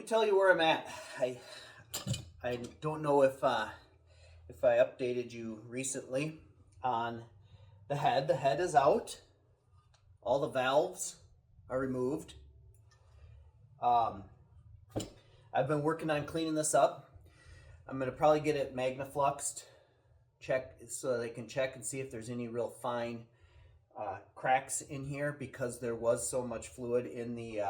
me tell you where I'm at. I don't know if I updated you recently on the head. The head is out. All the valves are removed. I've been working on cleaning this up. I'm gonna probably get it magnafluxed, check so they can check and see if there's any real fine cracks in here, because there was so much fluid in the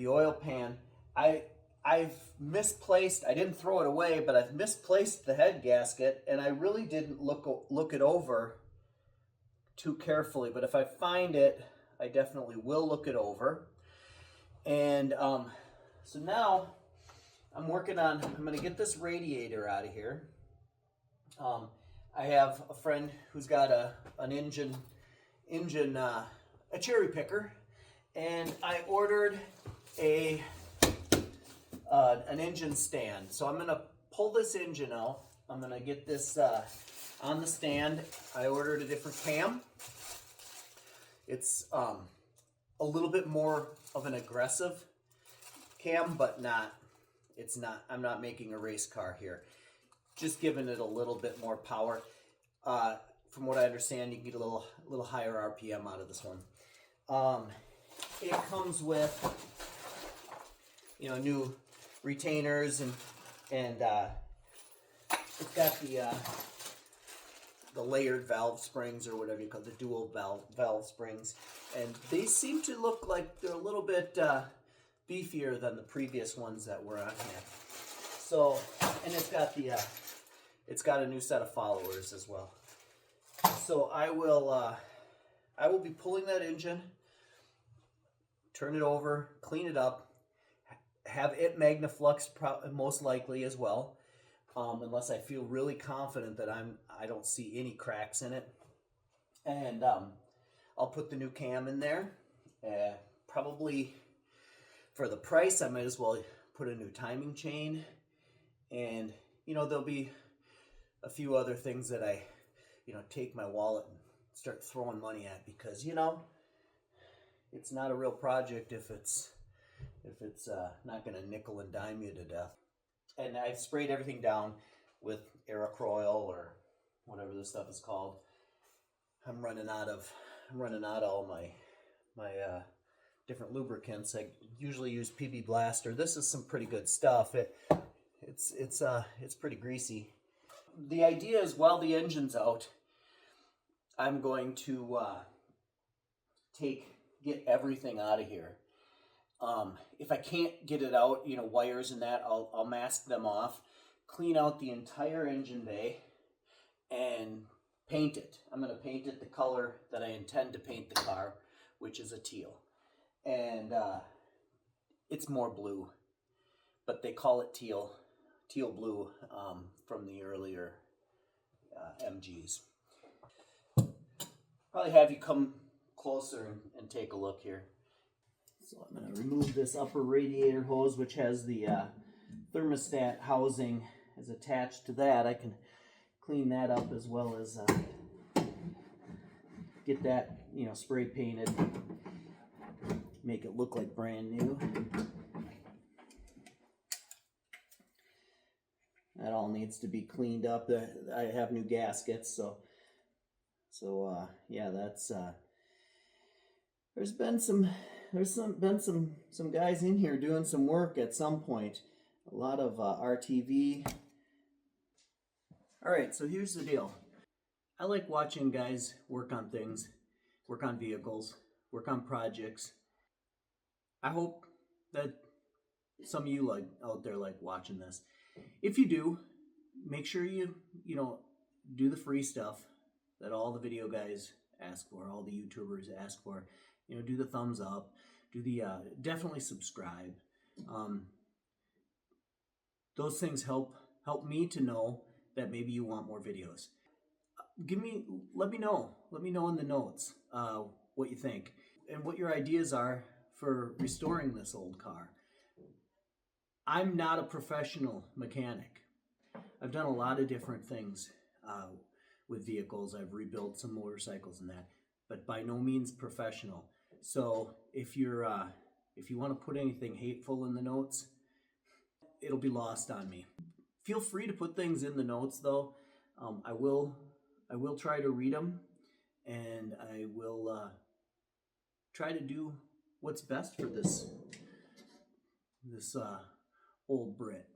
oil pan. I've misplaced. I didn't throw it away, but I've misplaced the head gasket, and I really didn't look it over too carefully. But if I find it, I definitely will look it over. And so now I'm working on. I'm going to get this radiator out of here. I have a friend who's got an engine a cherry picker, and I ordered an engine stand. So I'm gonna pull this engine out. I'm gonna get this on the stand. I ordered a different cam. It's a little bit more of an aggressive cam, but it's not. I'm not making a race car here. Just giving it a little bit more power. From what I understand, you can get a little higher RPM out of this one. It comes with, new retainers and it's got the layered valve springs, or whatever you call it, the dual valve springs, and they seem to look like they're a little bit beefier than the previous ones that were on here. So, and it's got a new set of followers as well. So I will be pulling that engine, turn it over, clean it up, have it magnaflux most likely as well, unless I feel really confident that I don't see any cracks in it. And I'll put the new cam in there. Probably for the price, I might as well put a new timing chain, and there'll be a few other things that I take my wallet and start throwing money at, because it's not a real project if it's not going to nickel and dime you to death. And I've sprayed everything down with Aerocroil, or whatever this stuff is called. I'm running out of all my different lubricants. I usually use PB Blaster. This is some pretty good stuff. It's pretty greasy. The idea is, while the engine's out, I'm going to get everything out of here. If I can't get it out, wires and that, I'll mask them off, clean out the entire engine bay, and paint it. I'm going to paint it the color that I intend to paint the car, which is a teal. And it's more blue, but they call it teal blue from the earlier MGs. Probably have you come closer and take a look here. So I'm going to remove this upper radiator hose, which has the thermostat housing is attached to that. I can clean that up, as well as get that spray painted, make it look like brand new. That all needs to be cleaned up. I have new gaskets, so yeah, that's there's been some guys in here doing some work at some point. A lot of RTV. All right, so here's the deal. I like watching guys work on things, work on vehicles, work on projects. I hope that some of you out there like watching this. If you do, make sure you do the free stuff that all the video guys ask for, all the YouTubers ask for. Do the thumbs up, do the definitely subscribe. Those things help me to know that maybe you want more videos. Let me know in the notes what you think and what your ideas are for restoring this old car. I'm not a professional mechanic. I've done a lot of different things with vehicles. I've rebuilt some motorcycles and that, but by no means professional. So if you're if you want to put anything hateful in the notes, it'll be lost on me. Feel free to put things in the notes, though. I will try to read them, and I will try to do what's best for this old Brit.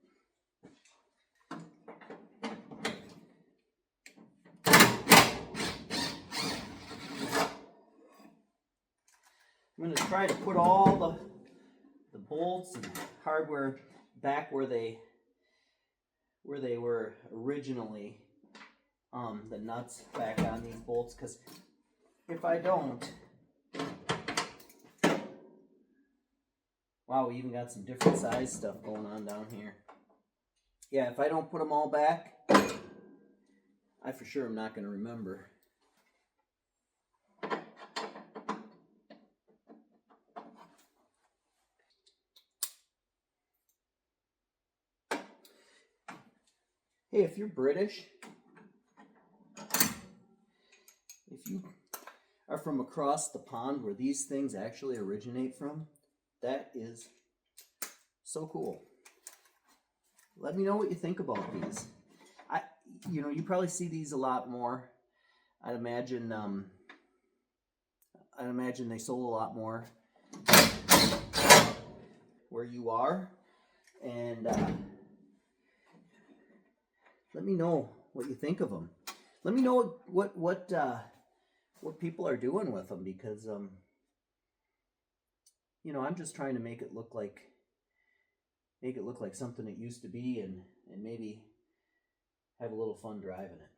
I'm going to try to put all the bolts and hardware back where they were originally. The nuts back on these bolts, because if I don't, wow, we even got some different size stuff going on down here. Yeah, if I don't put them all back, I for sure am not going to remember. Hey, if you're British, if you are from across the pond where these things actually originate from, that is so cool. Let me know what you think about these. You probably see these a lot more. I'd imagine they sold a lot more where you are, and let me know what you think of them. Let me know what people are doing with them, because I'm just trying to make it look like something it used to be, and maybe have a little fun driving it.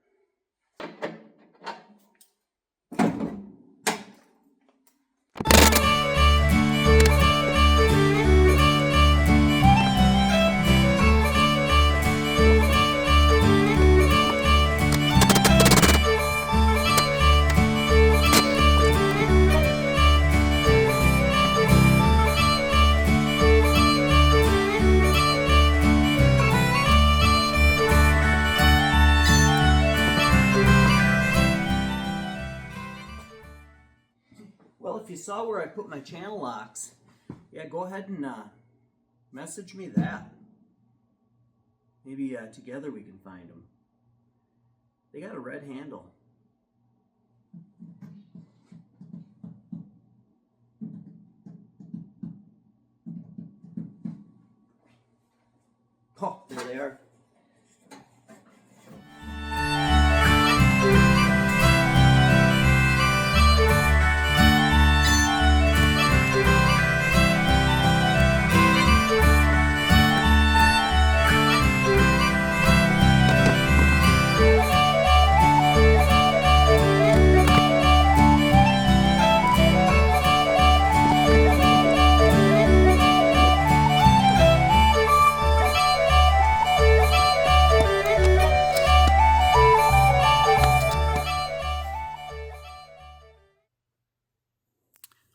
Well, if you saw where I put my channel locks, yeah, go ahead and message me that. Maybe together we can find them. They got a red handle. Oh, there they are.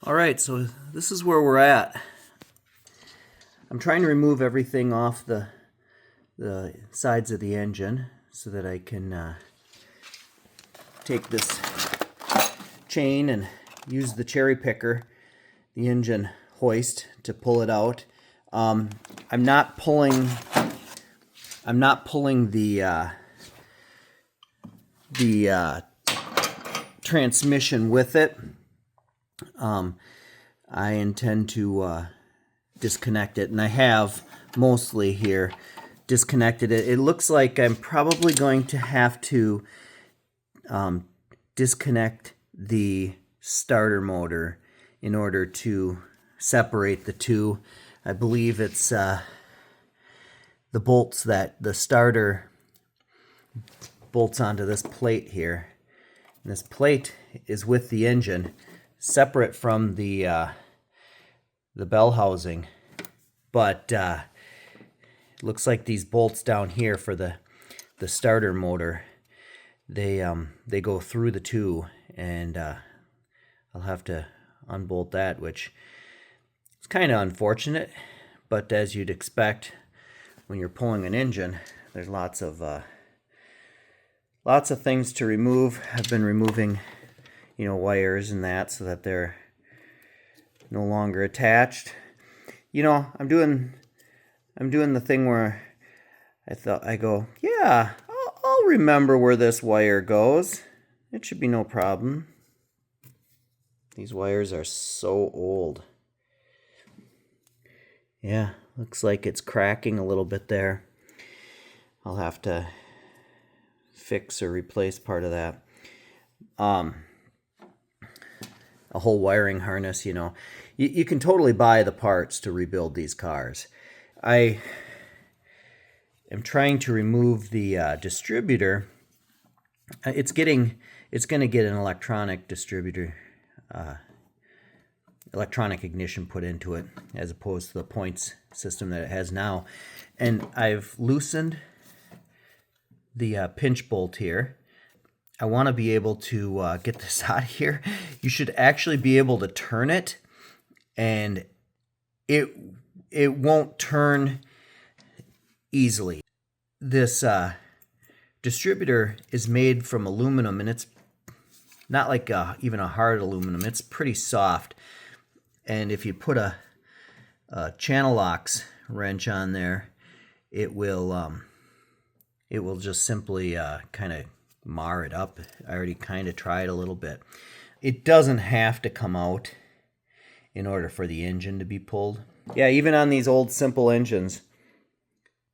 All right, so this is where we're at. I'm trying to remove everything off the sides of the engine so that I can take this chain and use the cherry picker, the engine hoist, to pull it out. I'm not pulling the transmission with it. I intend to disconnect it, and I have mostly here disconnected it. It looks like I'm probably going to have to disconnect the starter motor in order to separate the two. I believe it's the bolts that the starter bolts onto this plate here. And this plate is with the engine, separate from the bell housing, but it looks like these bolts down here for the starter motor, they go through the two, and I'll have to unbolt that, which is kind of unfortunate, but as you'd expect when you're pulling an engine, there's lots of things to remove. I've been removing wires and that so that they're no longer attached. you know, I'm doing the thing where I go, yeah, I'll remember where this wire goes. It should be no problem. These wires are so old. Yeah, looks like it's cracking a little bit there. I'll have to fix or replace part of that. A whole wiring harness, you know. You can totally buy the parts to rebuild these cars. I am trying to remove the distributor. It's going to get an electronic distributor, electronic ignition put into it, as opposed to the points system that it has now. And I've loosened the pinch bolt here. I want to be able to get this out of here. You should actually be able to turn it, and it won't turn easily. This distributor is made from aluminum, and it's not like even a hard aluminum. It's pretty soft. And if you put a channel locks wrench on there, it will just simply kind of mar it up. I already kind of tried a little bit. It doesn't have to come out in order for the engine to be pulled. Yeah, even on these old simple engines,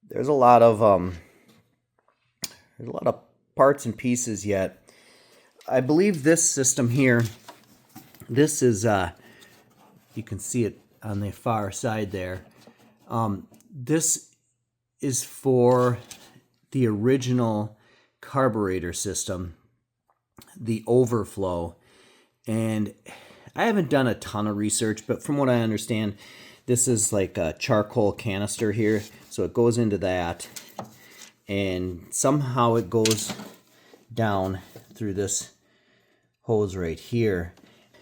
there's a lot of parts and pieces yet. I believe this system here, this is you can see it on the far side there. This is for the original carburetor system, the overflow. And I haven't done a ton of research, but from what I understand, this is like a charcoal canister here. So it goes into that, and somehow it goes down through this hose right here.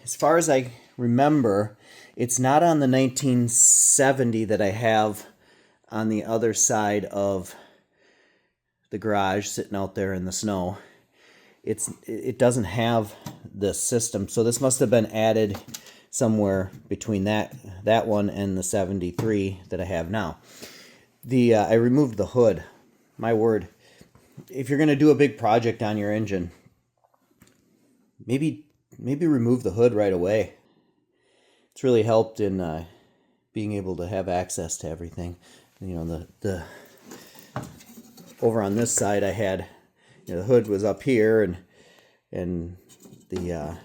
As far as I remember, it's not on the 1970 that I have on the other side of the garage sitting out there in the snow. It doesn't have this system, so this must have been added somewhere between that one and the 73 that I have now. I removed the hood. My word, if you're going to do a big project on your engine, maybe remove the hood right away. It's really helped in being able to have access to everything. You know, the over on this side, I had, you know, the hood was up here, and the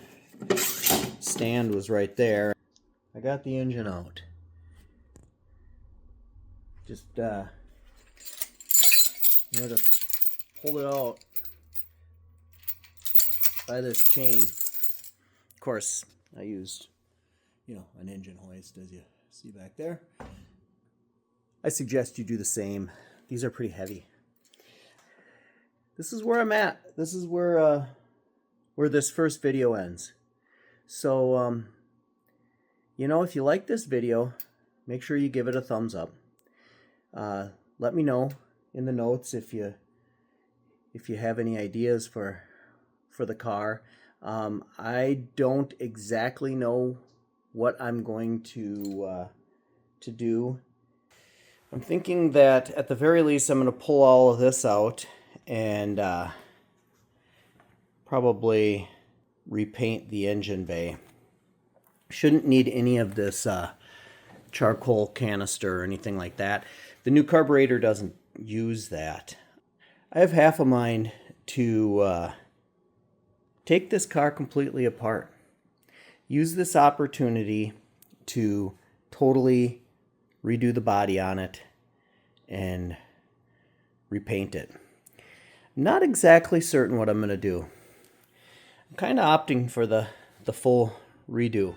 stand was right there. I got the engine out. Just you know, to pull it out by this chain. Of course, I used, you know, an engine hoist, as you see back there. I suggest you do the same. These are pretty heavy. This is where I'm at. This is where this first video ends. So, you know, if you like this video, make sure you give it a thumbs up. Let me know in the notes if you have any ideas for the car. I don't exactly know what I'm going to do. I'm thinking that at the very least I'm going to pull all of this out and probably repaint the engine bay. Shouldn't need any of this charcoal canister or anything like that. The new carburetor doesn't use that. I have half a mind to take this car completely apart. Use this opportunity to totally redo the body on it and repaint it. Not exactly certain what I'm going to do. I'm kind of opting for the full redo.